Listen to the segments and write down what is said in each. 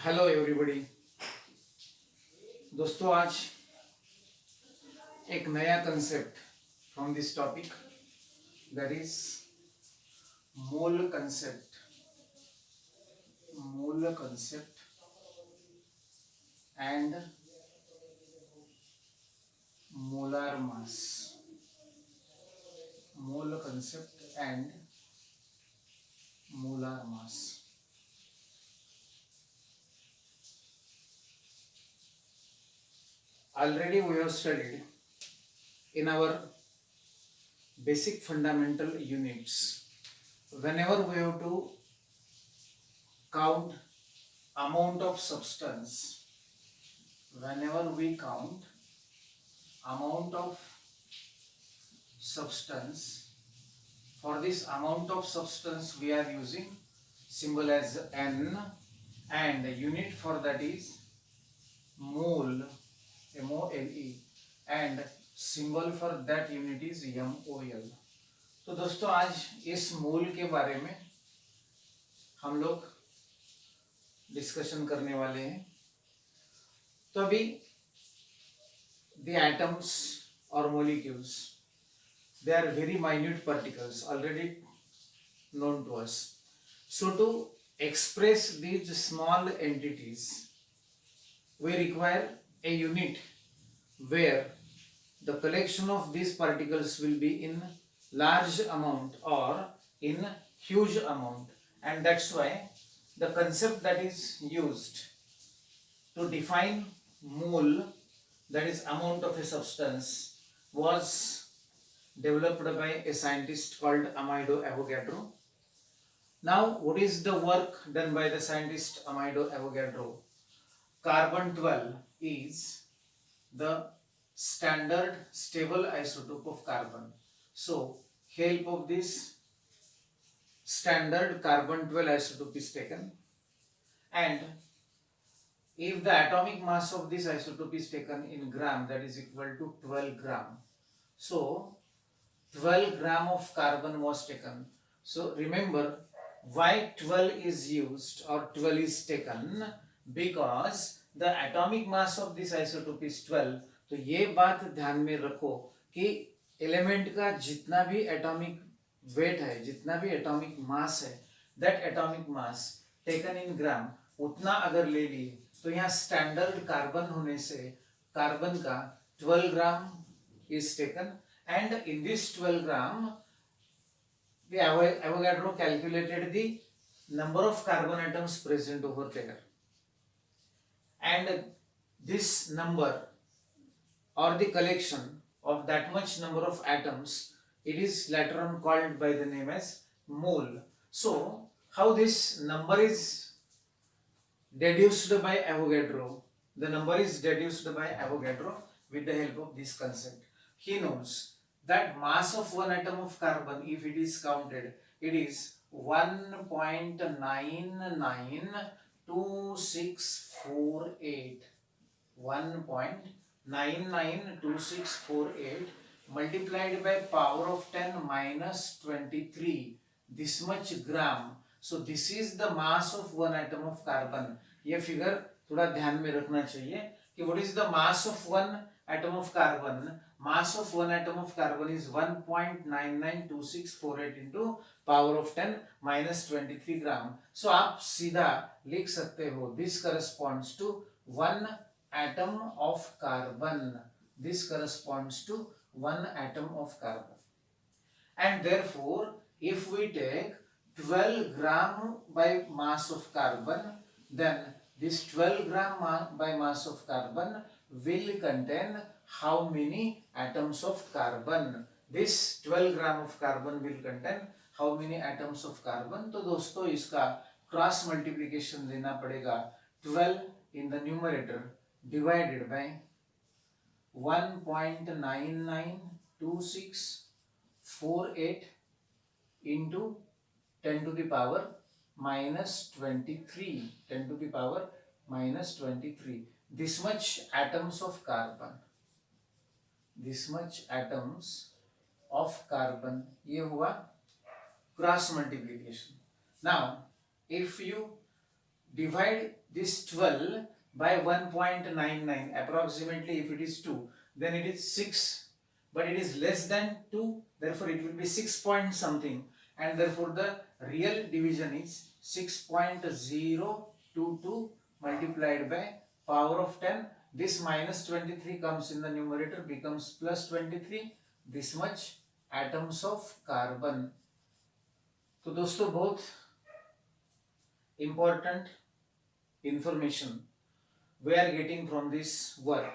Hello everybody. दोस्तों, आज एक नया concept from this topic, that is mole concept. Mole concept and molar mass. Mole concept and molar mass. Already we have studied in our basic fundamental units, whenever we have to count amount of substance, whenever we count amount of substance, for this amount of substance we are using symbol as N, and the unit for that is mole, MOLE, and symbol for that unit is MOL. तो दोस्तों, आज इस मोल के बारे में हम लोग discussion करने वाले हैं। तो अभी the atoms or molecules, they are very minute particles already known to us. So to express these small entities, we require a unit where the collection of these particles will be in large amount or in huge amount, and that's why the concept that is used to define mole, that is amount of a substance, was developed by a scientist called Amedeo Avogadro. Now, what is the work done by the scientist Amedeo Avogadro? Carbon 12 is the standard stable isotope of carbon. So, help of this standard carbon 12 isotope is taken, and if the atomic mass of this isotope is taken in gram, that is equal to 12 gram. So 12 gram of carbon was taken. So remember why 12 is used or 12 is taken, because the atomic mass of this isotope is 12. तो ये बात ध्यान में रखो कि element का जितना भी एटॉमिक वेट है, जितना भी एटॉमिक मास है, that atomic mass taken in gram, उतना अगर ले लिए तो यहाँ स्टैंडर्ड कार्बन होने से कार्बन का 12 ग्राम is taken, and in this 12 gram the Avogadro calculated the number of carbon atoms present over there, and this number or the collection of that much number of atoms, it is later on called by the name as mole. So how this number is deduced by Avogadro? The number is deduced by Avogadro with the help of this concept. He knows that mass of one atom of carbon, if it is counted, it is 1.992648. 1.992648 multiplied by power of 10 minus 23, this much gram. So this is the mass of one atom of carbon. ये figure थोड़ा ध्यान में रखना चाहिए कि what is the mass of one atom of carbon. Mass of one atom of carbon is 1.992648 into power of 10 minus 23 gram. So आप सीधा लिख सकते हो this corresponds to 1 atom of carbon. This corresponds to 1 atom of carbon. And therefore, if we take 12 gram by mass of carbon, then this 12 gram by mass of carbon will contain how many atoms of carbon? This 12 gram of carbon will contain how many atoms of carbon? तो दोस्तों इसका cross multiplication लेना पड़ेगा 12 in the numerator divided by 1.992648 into 10 to the power minus 23. 10 to the power minus 23. This much atoms of carbon. This much atoms of carbon. ये हुआ cross multiplication. Now, if you divide this 12 by 1.99, approximately if it is 2, then it is 6, but it is less than 2, therefore it will be 6 point something, and therefore the real division is 6.022 multiplied by power of 10. This minus 23 comes in the numerator, becomes plus 23, this much atoms of carbon. तो दोस्तों बहुत important information we are getting from this work.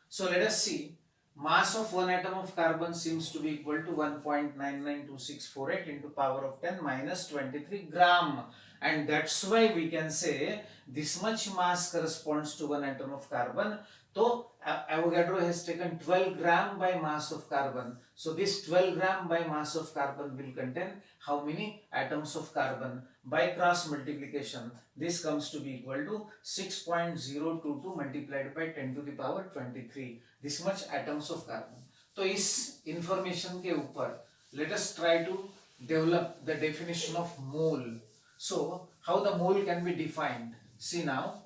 So let us see. Mass of one atom of carbon seems to be equal to 1.992648 into power of 10 minus 23 gram, and that's why we can say this much mass corresponds to one atom of carbon. So Avogadro has taken 12 gram by mass of carbon. So this 12 gram by mass of carbon will contain how many atoms of carbon? By cross multiplication, this comes to be equal to 6.022 multiplied by 10 to the power 23. This much atoms of carbon. तो इस information के ऊपर let us try to develop the definition of mole. So how the mole can be defined? See now,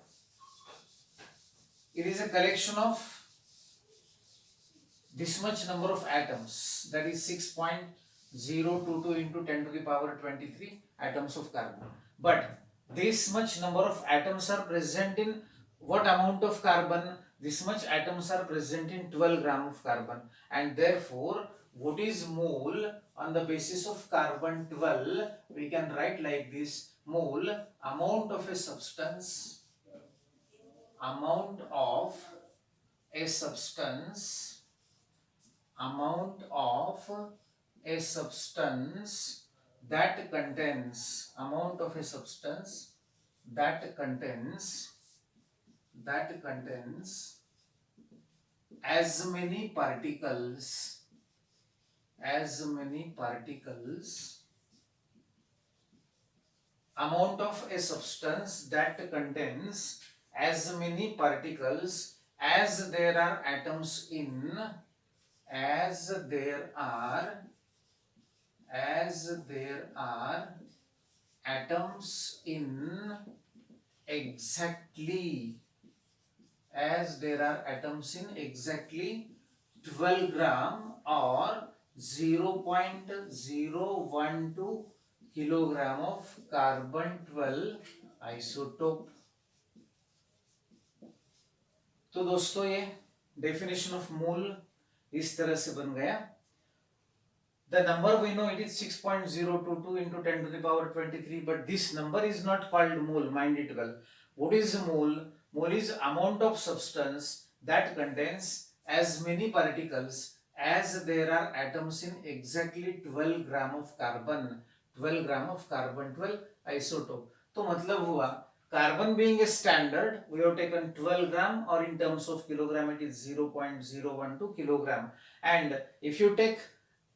it is a collection of this much number of atoms, that is 6.022 into 10 to the power 23 atoms of carbon. But this much number of atoms are present in what amount of carbon? This much atoms are present in 12 gram of carbon, and therefore what is mole on the basis of carbon 12? We can write like this: mole, amount of a substance, amount of a substance, amount of a substance that contains, amount of a substance that contains as many particles, amount of a substance that contains as many particles as there are atoms in, as there are atoms in exactly, as there are atoms in exactly 12 gram or 0.012 kilogram of carbon 12 isotope. तो दोस्तों ये definition of mole इस तरह से बन गया. The number we know it is 6.022 into 10 to the power 23, but this number is not called mole, mind it well. What is mole? Mole is amount of substance that contains as many particles as there are atoms in exactly 12 gram of carbon, 12 gram of carbon 12 isotope. तो मतलब हुआ, carbon being a standard, we have taken 12 gram, or in terms of kilogram it is 0.012 kilogram. And if you take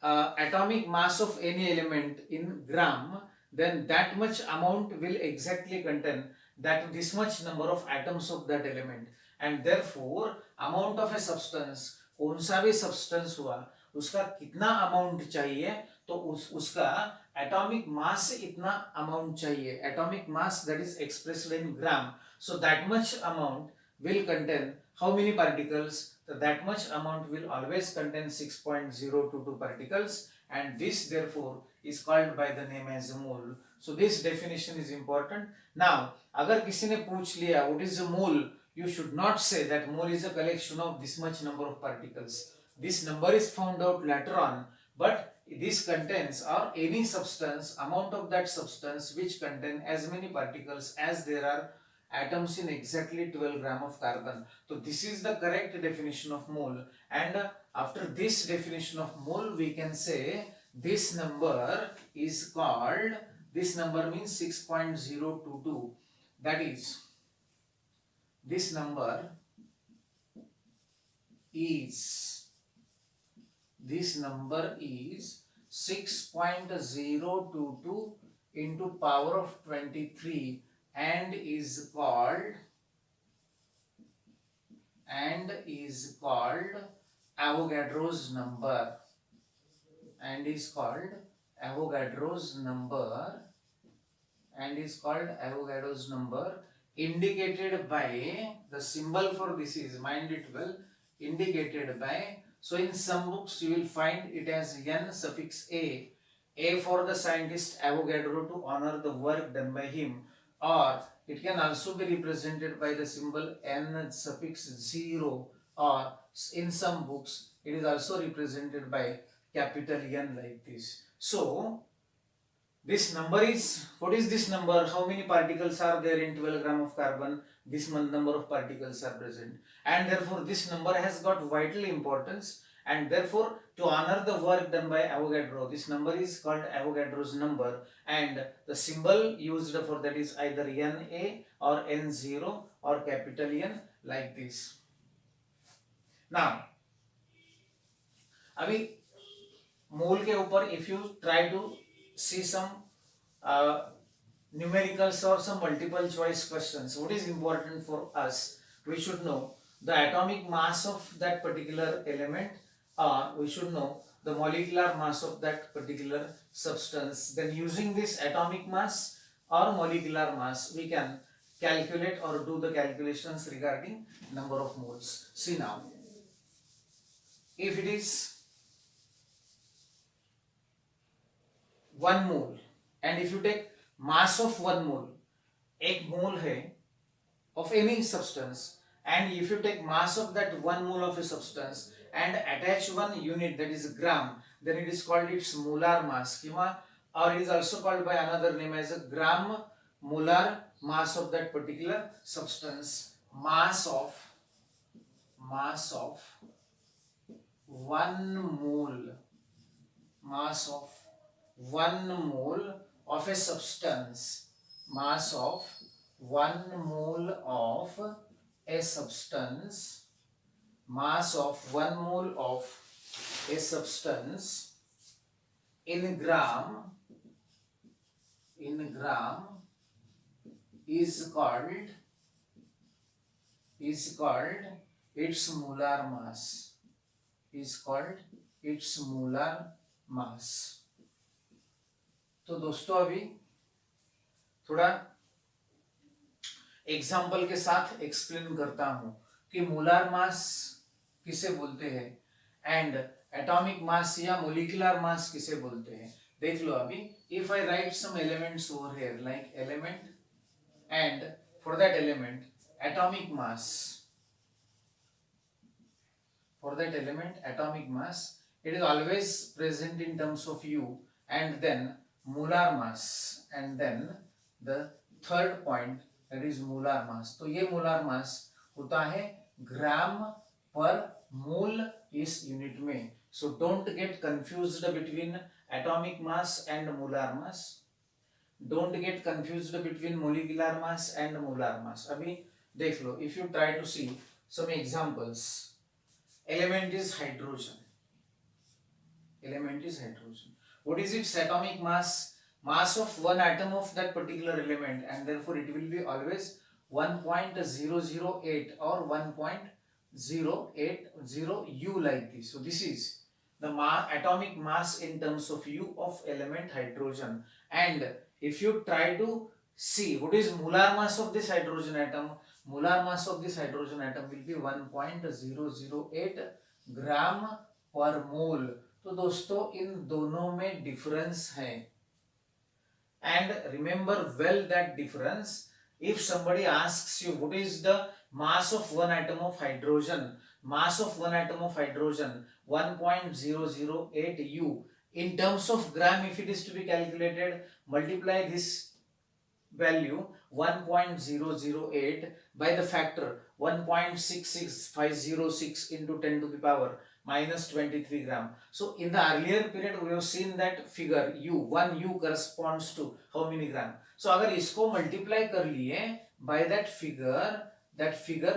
atomic mass of any element in gram, then that much amount will exactly contain that this much number of atoms of that element. And therefore amount of a substance, कौन सा भी substance हुआ, उसका कितना amount चाहिए, तो उसका atomic mass इतना amount चाहिए, atomic mass that is expressed in gram. So that much amount will contain how many particles? So that much amount will always contain 6.022 particles, and this therefore is called by the name as mole. So this definition is important. Now अगर किसी ने पूछ लिया what is a mole, you should not say that mole is a collection of this much number of particles. This number is found out later on, but this contains, or any substance, amount of that substance which contain as many particles as there are atoms in exactly 12 gram of carbon. So this is the correct definition of mole, and after this definition of mole we can say this number is called, this number means 6.022, that is, this number is 6.022 into power of 23 and is called Avogadro's number, and is called Avogadro's number indicated by, the symbol for this is, mind it well, indicated by. So in some books you will find it as N suffix A for the scientist Avogadro to honor the work done by him, or it can also be represented by the symbol N suffix 0, or in some books it is also represented by capital N like this. So this number is, what is this number? How many particles are there in 12 gram of carbon? This number of particles are present, and therefore this number has got vital importance, and therefore to honor the work done by Avogadro, this number is called Avogadro's number, and the symbol used for that is either Na or N0 or capital N like this. Now, अभी मोल के ऊपर if you try to see some numericals or some multiple choice questions, what is important for us? We should know the atomic mass of that particular element, or we should know the molecular mass of that particular substance. Then using this atomic mass or molecular mass, we can calculate or do the calculations regarding number of moles. See now, if it is 1 mole, and if you take mass of 1 mole, एक mole है of any substance, and if you take mass of that 1 mole of a substance and attach one unit, that is gram, then it is called its molar mass, or it is also called by another name as a gram molar mass of that particular substance. Mass of 1 mole, mass of 1 mole of a substance, mass of 1 mole of a substance, mass of 1 mole of a substance in gram is called its molar mass, is called its molar mass. तो दोस्तों अभी थोड़ा example के साथ explain करता हूं कि molar mass किसे बोलते हैं एंड एटॉमिक मास या मोलिकुलर मास किसे बोलते हैं. देख लो अभी, if I write some elements over here like element, and for that element atomic mass, for that element atomic mass, it is always present in terms of U, and then molar mass, and then the third point, that is molar mass. तो ये molar mass होता है ग्राम पर मोल इस unit में. So don't get confused between atomic mass and molar mass. Don't get confused between molecular mass and molar mass. अभी देख लो, if you try to see some examples, element is hydrogen. Element is hydrogen. What is its atomic mass? Mass of one atom of that particular element, and therefore it will be always 1.008 or 1.080 U like this. So this is the atomic mass in terms of U of element hydrogen. And if you try to see what is molar mass of this hydrogen atom, molar mass of this hydrogen atom will be 1.008 ग्राम पर मोल. तो दोस्तों इन दोनों में difference है, and remember well that difference. If somebody asks you what is the mass of one atom of hydrogen, mass of one atom of hydrogen 1.008 U, in terms of gram, if it is to be calculated, multiply this value 1.008 by the factor 1.66506 into 10 to the power minus 23 gram. So in the earlier period we have seen that figure U, 1 U corresponds to how many gram. So अगर इसको multiply कर लिए by that figure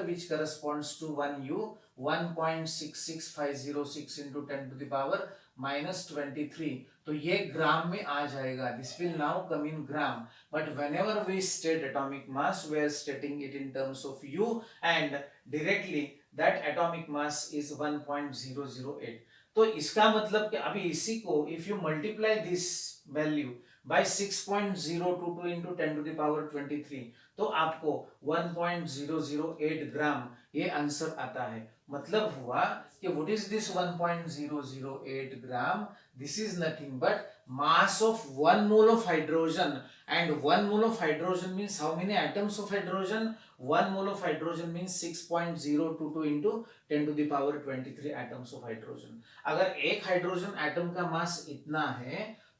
which corresponds to 1 U, 1.66506 into 10 to the power minus 23, तो ये ग्राम में आ जाएगा. This will now come in gram, but whenever we state atomic mass, we are stating it in terms of U, and directly that atomic mass is 1.008. तो इसका मतलब कि अभी इसी को if you multiply this value by 6.022 into 10 to the power 23, तो आपको 1.008 ग्राम ये आंसर आता है। मतलब हुआ कि what is this 1.008 gram? This is nothing but mass of 1 mole of hydrogen, and 1 mole of hydrogen means how many atoms of hydrogen? 1 mole of hydrogen means 6.022 into 10 to the power 23 atoms of hydrogen। अगर एक hydrogen atom का मास इतना है,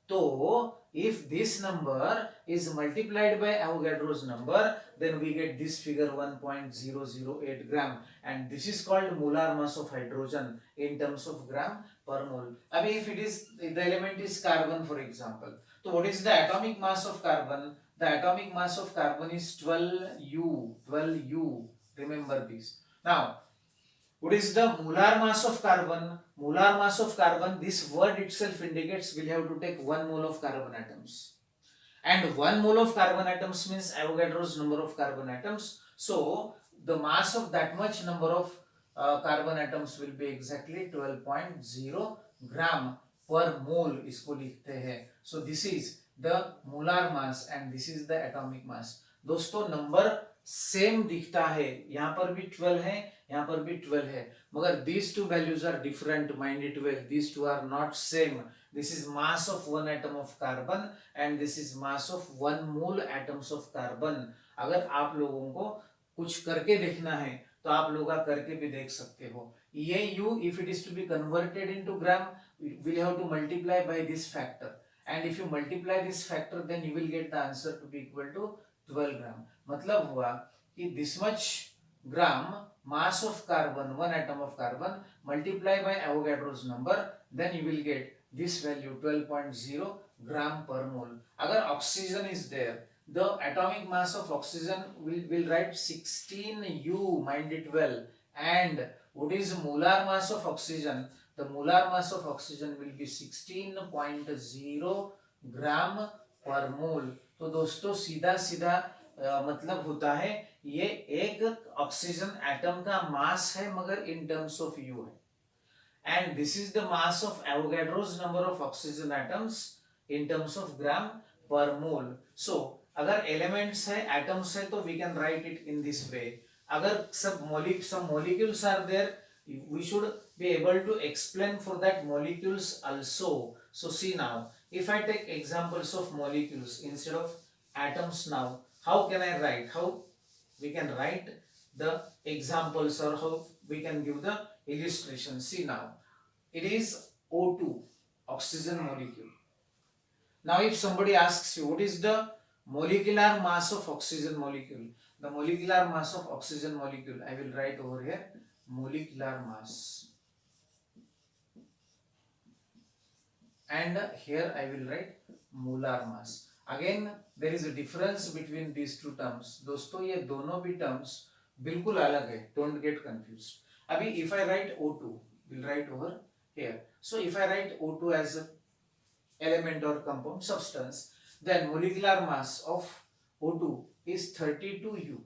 तो if this number is multiplied by Avogadro's number, then we get this figure 1.008 gram, and this is called molar mass of hydrogen in terms of gram per mole। अभी if it is the element is carbon for example, so what is the atomic mass of carbon? The atomic mass of carbon is 12U, remember this। Now what is the molar mass of carbon? Molar mass of carbon, this word itself indicates we'll have to take 1 mole of carbon atoms, and 1 mole of carbon atoms means Avogadro's number of carbon atoms, so the mass of that much number of carbon atoms will be exactly 12.0 gram per mole, इसको लिखते हैं। So this is the molar mass and this is the atomic mass। दोस्तों number same दिखता है, यहाँ पर भी 12 है, यहाँ पर भी 12 है, मगर these two values are different, mind it well, these two are not same। This is mass of one atom of carbon and this is mass of 1 mole atoms of carbon। अगर आप लोगों को कुछ करके देखना है तो आप लोग करके भी देख सकते हो। ये u if it is to be converted into gram, we'll have to multiply by this factor, and if you multiply this factor then you will get the answer to be equal to 12 gram। मतलब हुआ कि this much gram mass of carbon, one atom of carbon, multiply by Avogadro's number, then you will get this value 12.0 gram per mole। अगर oxygen is there, the atomic mass of oxygen will write 16U, mind it well, and what is molar mass of oxygen? The molar mass of oxygen will be 16.0 gram per mole। तो दोस्तों सीधा सीधा मतलब होता है ये एक oxygen atom का मास है मगर इन टर्म्स ऑफ यू है, and this is the mass of Avogadro's number of oxygen atoms in terms of gram per mole। So अगर elements है, atoms है, तो we can write it in this way। अगर some molecules are there, we should be able to explain for that molecules also। So see now, if I take examples of molecules instead of atoms now, how can I write? How we can write the examples, or how we can give the illustration? See now, it is O2, oxygen molecule। Now if somebody asks you what is the molecular mass of oxygen molecule, the molecular mass of oxygen molecule, I will write over here molecular mass, and here I will write molar mass। Again there is a difference between these two terms। दोस्तों ये दोनों भी terms बिल्कुल अलग है, don't get confused। अभी if I write O2, we'll write over here। So if I write O2 as a element or compound substance, then molecular mass of O2 is 32U।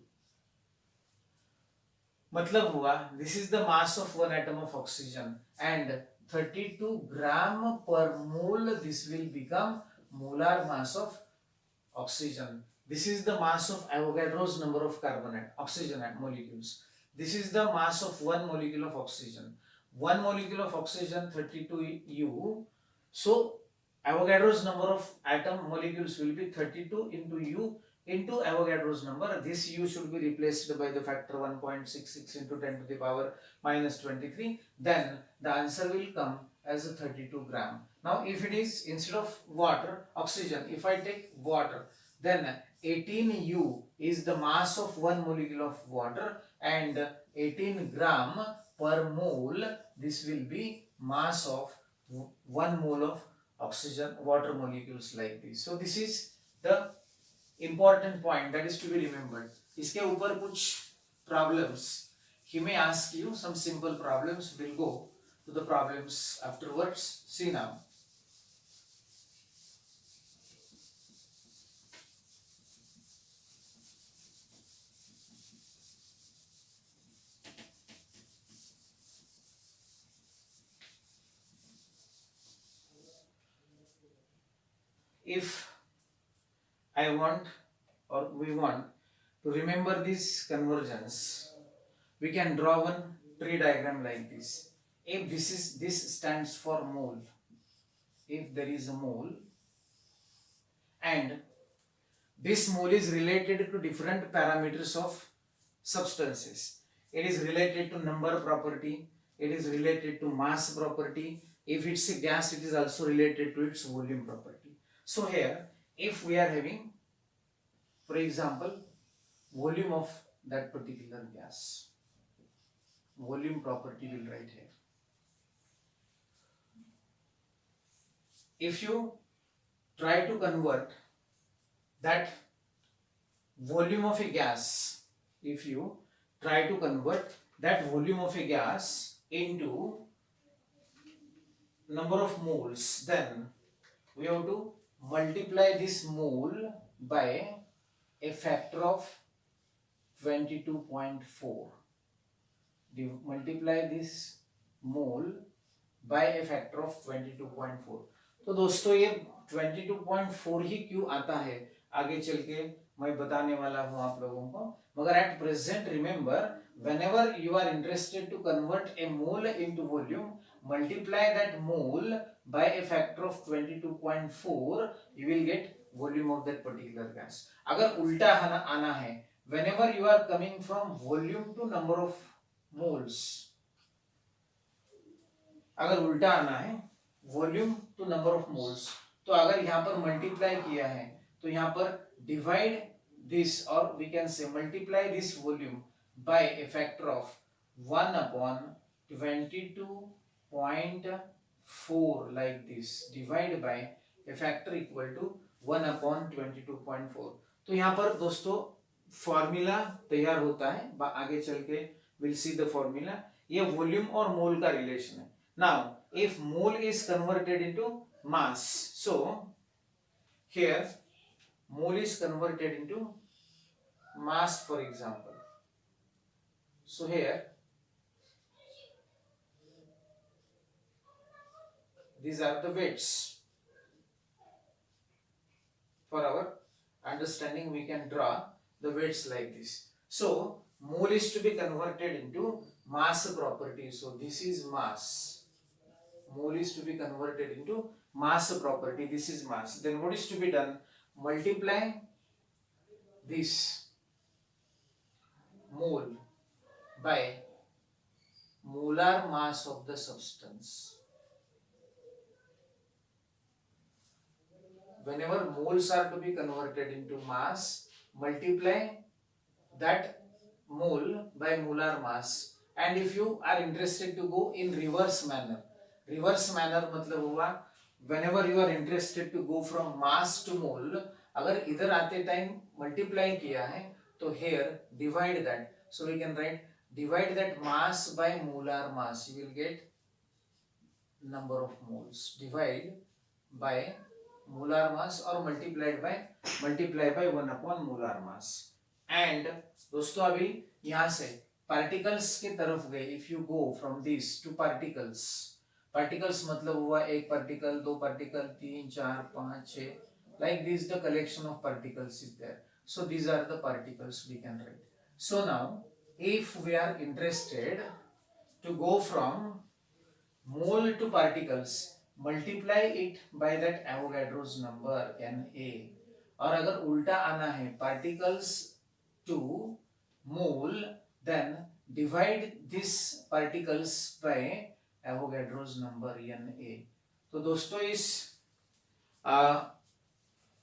मतलब हुआ this is the mass of one atom of oxygen, and 32 gram per mole, this will become molar mass of oxygen। This is the mass of Avogadro's number of oxygen molecules। This is the mass of one molecule of oxygen। One molecule of oxygen 32U, so Avogadro's number of atom molecules will be 32 into U into Avogadro's number। This U should be replaced by the factor 1.66 into 10 to the power minus 23, then the answer will come as a 32 gram। Now if it is instead of water, oxygen, if I take water, then 18U is the mass of one molecule of water, and 18 gram per mole, this will be mass of 1 mole of oxygen water molecules like this। So this is the important point that is to be remembered। इसके ऊपर कुछ problems, he may ask you some simple problems, we'll go to the problems afterwards। See now, if I want or we want to remember these conversions, we can draw one tree diagram like this. If this stands for mole, if there is a mole and this mole is related to different parameters of substances. It is related to number property, it is related to mass property. If it's a gas, it is also related to its volume property. So here, if we are having, for example, volume of that particular gas, volume property will write here. If you try to convert that volume of a gas, if you try to convert that volume of a gas into number of moles, then we have to multiply this mole by a factor of 22.4. Multiply this mole by a factor of 22.4. तो दोस्तों ये 22.4 ही क्यों आता है आगे चल के मैं बताने वाला हूं आप लोगों को, मगर at present remember whenever you are interested to convert a mole into volume, multiply that mole by a factor of 22.4, you will get volume of that particular gas. अगर उल्टा आना है, whenever you are coming from volume to number of moles, अगर उल्टा आना है volume to number of moles, तो अगर यहाँ पर मल्टीप्लाई किया है तो यहाँ पर डिवाइड दिस और we can say multiply this volume by a factor of 1/22.4 like this, divide by a factor equal to 1/22.4. तो यहाँ पर दोस्तों फॉर्मूला तैयार होता है, आगे चल के विल सी द फॉर्मूला. ये वॉल्यूम और मोल का रिलेशन है. Now, if mole is converted into mass, so here mole is converted into mass, for example. So here these are the weights. For our understanding, we can draw the weights like this. So mole is to be converted into mass property. So this is mass. Mole is to be converted into mass property. This is mass. Then what is to be done? Multiply this mole by molar mass of the substance. Whenever moles are to be converted into mass, multiply that mole by molar mass. And if you are interested to go in reverse manner, reverse manner मतलब हुआ whenever you are interested to go from mass to mole, अगर इधर आते time multiply किया है तो here divide that, so we can write divide that mass by molar mass, you will get number of moles, divide by molar mass और multiply by 1/molar mass. And दोस्तों अभी यहाँ से particles के तरफ गए, if you go from this to particles, particles मतलब हुआ एक पार्टिकल, दो पार्टिकल, तीन, चार, पांच, छह, like this the collection of particles is there. So these are the particles we can write. So now if we are interested to go from mole to particles, multiply it by that Avogadro's number Na. और अगर उल्टा आना है particles to mole, then divide this particles by Avogadro's number Na. तो दोस्तों इस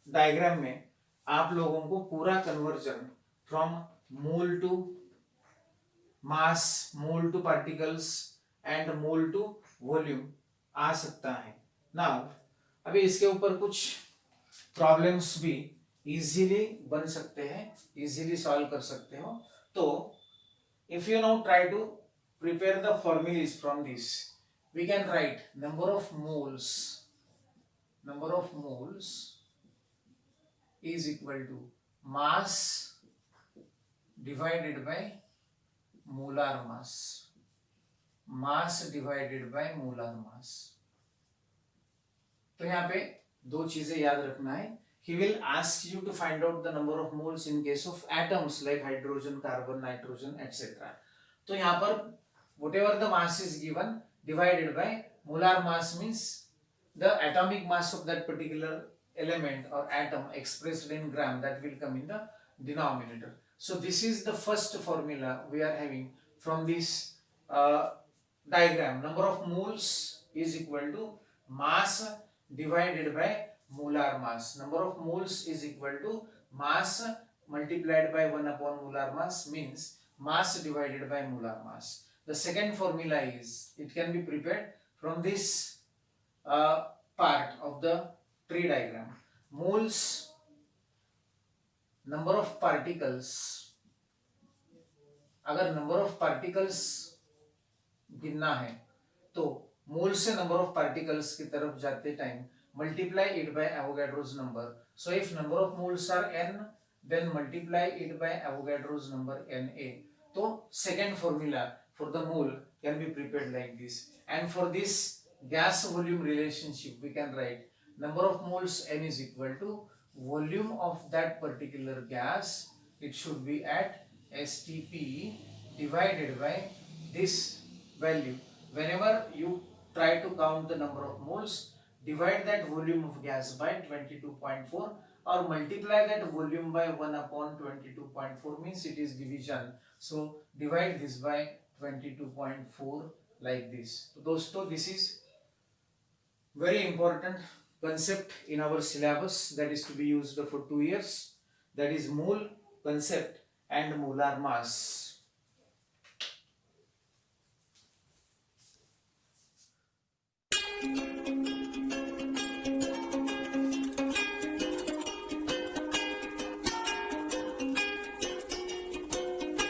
diagram में आप लोगों को पूरा conversion from mole to mass, mole to particles and mole to volume आ सकता है. नाउ अभी इसके ऊपर कुछ प्रॉब्लम्स भी इजीली बन सकते हैं, इजीली सॉल्व कर सकते हो. तो if you now try to prepare the formulas from this, we can write number of moles is equal to mass divided by molar mass, divided by molar mass. तो यहाँ पे दो चीजें याद रखना है. he will ask you to find out the number of moles in case of atoms like hydrogen, carbon, nitrogen, etc. तो यहाँ पर whatever the mass is given divided by molar mass means the atomic mass of that particular element or atom expressed in gram, that will come in the denominator. So this is the first formula we are having from this diagram. Number of moles is equal to mass divided by molar mass. Number of moles is equal to mass multiplied by 1 upon molar mass, means mass divided by molar mass. The second formula is, it can be prepared from this part of the tree diagram. Moles, number of particles, अगर number of particles गिनना है तो मोल से number of particles की तरफ जाते time multiply it by Avogadro's number. So if number of moles are n, then multiply it by Avogadro's number Na. So second formula for the mole can be prepared like this. And for this gas volume relationship, we can write number of moles n is equal to volume of that particular gas. It should be at STP divided by this value. Whenever you try to count the number of moles, divide that volume of gas by 22.4 or multiply that volume by 1 upon 22.4, means it is division. So divide this by 22.4 like this. So दोस्तों, this is very important concept in our syllabus that is to be used for 2 years. That is mole concept and molar mass.